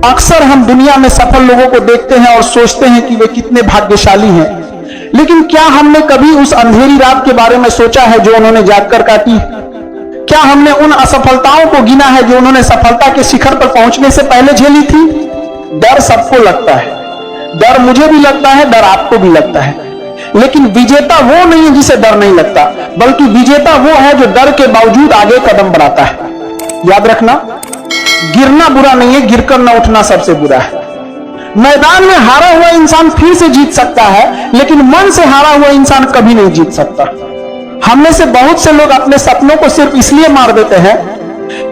अक्सर हम दुनिया में सफल लोगों को देखते हैं और सोचते हैं कि वे कितने भाग्यशाली हैं, लेकिन क्या हमने कभी उस अंधेरी रात के बारे में सोचा है जो उन्होंने जागकर काटी? क्या हमने उन असफलताओं को गिना है जो उन्होंने सफलता के शिखर पर पहुंचने से पहले झेली थी? डर सबको लगता है, डर मुझे भी लगता है, डर आपको भी लगता है, लेकिन विजेता वो नहीं है जिसे डर नहीं लगता, बल्कि विजेता वो है जो डर के बावजूद आगे कदम बढ़ाता है। याद रखना, गिरना बुरा नहीं है, गिरकर न उठना सबसे बुरा है। मैदान में हारा हुआ इंसान फिर से जीत सकता है, लेकिन मन से हारा हुआ इंसान कभी नहीं जीत सकता। हम में से बहुत से लोग अपने सपनों को सिर्फ इसलिए मार देते हैं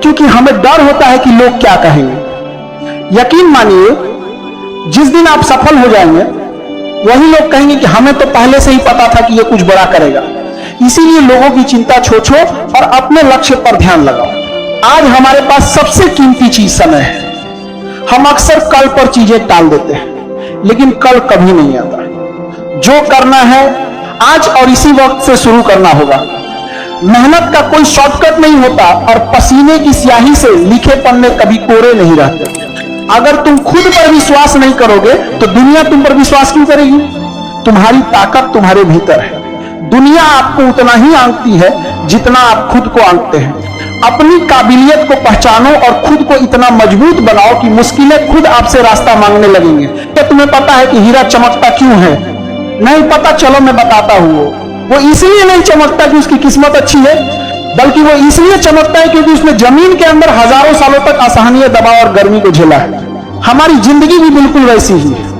क्योंकि हमें डर होता है कि लोग क्या कहेंगे। यकीन मानिए, जिस दिन आप सफल हो जाएंगे वही लोग कहेंगे कि हमें तो पहले से ही पता था कि ये कुछ बड़ा करेगा। इसीलिए लोगों की चिंता छोड़ो और अपने लक्ष्य पर ध्यान लगाओ। आज हमारे पास सबसे कीमती चीज समय है। हम अक्सर कल पर चीजें टाल देते हैं, लेकिन कल कभी नहीं आता। जो करना है आज और इसी वक्त से शुरू करना होगा। मेहनत का कोई शॉर्टकट नहीं होता और पसीने की स्याही से लिखे पन्ने कभी कोरे नहीं रहते। अगर तुम खुद पर विश्वास नहीं करोगे तो दुनिया तुम पर विश्वास क्यों करेगी? तुम्हारी ताकत तुम्हारे भीतर है। दुनिया आपको उतना ही आंकती है जितना आप खुद को आंकते हैं। अपनी काबिलियत को पहचानो और खुद को इतना मजबूत बनाओ कि मुश्किलें खुद आपसे रास्ता मांगने लगेंगे। क्या तुम्हें पता है कि हीरा चमकता क्यों है? नहीं पता? चलो मैं बताता हूं। वो इसलिए नहीं चमकता कि उसकी किस्मत अच्छी है, बल्कि वो इसलिए चमकता है क्योंकि उसने जमीन के अंदर हजारों सालों तक असहनीय दबाव और गर्मी को झेला है। हमारी जिंदगी भी बिल्कुल वैसी ही है।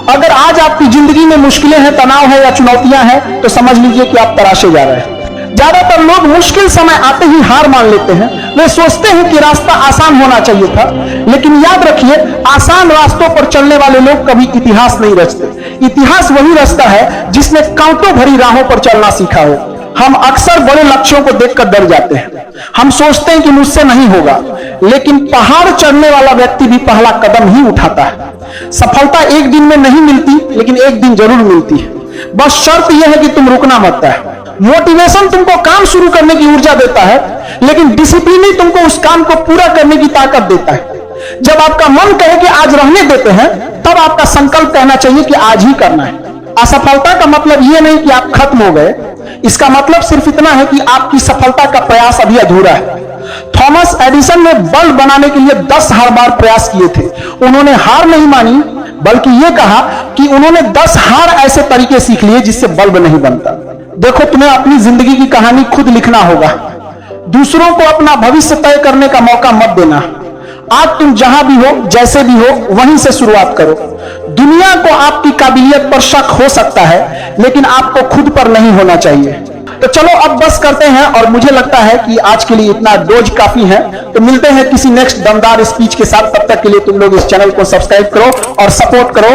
अगर आज आपकी जिंदगी में मुश्किलें हैं, तनाव है या चुनौतियां हैं, तो समझ लीजिए कि आप तराशे जा रहे हैं। ज्यादातर लोग मुश्किल समय आते ही हार मान लेते हैं। वे सोचते हैं कि रास्ता आसान होना चाहिए था, लेकिन याद रखिए, आसान रास्तों पर चलने वाले लोग कभी इतिहास नहीं रचते। इतिहास वही रास्ता है जिसने कांटों भरी राहों पर चलना सीखा हो। हम अक्सर बड़े लक्ष्यों को देखकर डर जाते हैं। हम सोचते हैं कि मुझसे नहीं होगा, लेकिन पहाड़ चढ़ने वाला व्यक्ति भी पहला कदम ही उठाता है। सफलता एक दिन में नहीं मिलती, लेकिन एक दिन जरूर मिलती है। बस शर्त यह है कि तुम रुकना मत है। मोटिवेशन तुमको काम शुरू करने की ऊर्जा देता है, लेकिन डिसिप्लिन ही तुमको उस काम को पूरा करने की ताकत देता है। जब आपका मन कहे कि आज रहने देते हैं, तब आपका संकल्प कहना चाहिए कि आज ही करना है। असफलता का मतलब यह नहीं कि आप खत्म हो गए, इसका मतलब सिर्फ इतना है कि आपकी सफलता का प्रयास अभी अधूरा है। थॉमस एडिसन ने बल्ब बनाने के लिए 10,000 बार प्रयास किए थे। उन्होंने हार नहीं मानी, बल्कि यह कहा कि उन्होंने 10 हार ऐसे तरीके सीख लिए जिससे बल्ब नहीं बनता। देखो, तुम्हें अपनी जिंदगी की कहानी खुद लिखना होगा। दूसरों को अपना भविष्य तय करने का मौका मत देना। आज तुम जहां भी हो, जैसे भी हो, वहीं से शुरुआत करो। दुनिया को आपकी काबिलियत पर शक हो सकता है, लेकिन आपको खुद पर नहीं होना चाहिए। तो चलो अब बस करते हैं, और मुझे लगता है कि आज के लिए इतना डोज काफी है। तो मिलते हैं किसी नेक्स्ट दमदार स्पीच के साथ। तब तक के लिए तुम लोग इस चैनल को सब्सक्राइब करो और सपोर्ट करो।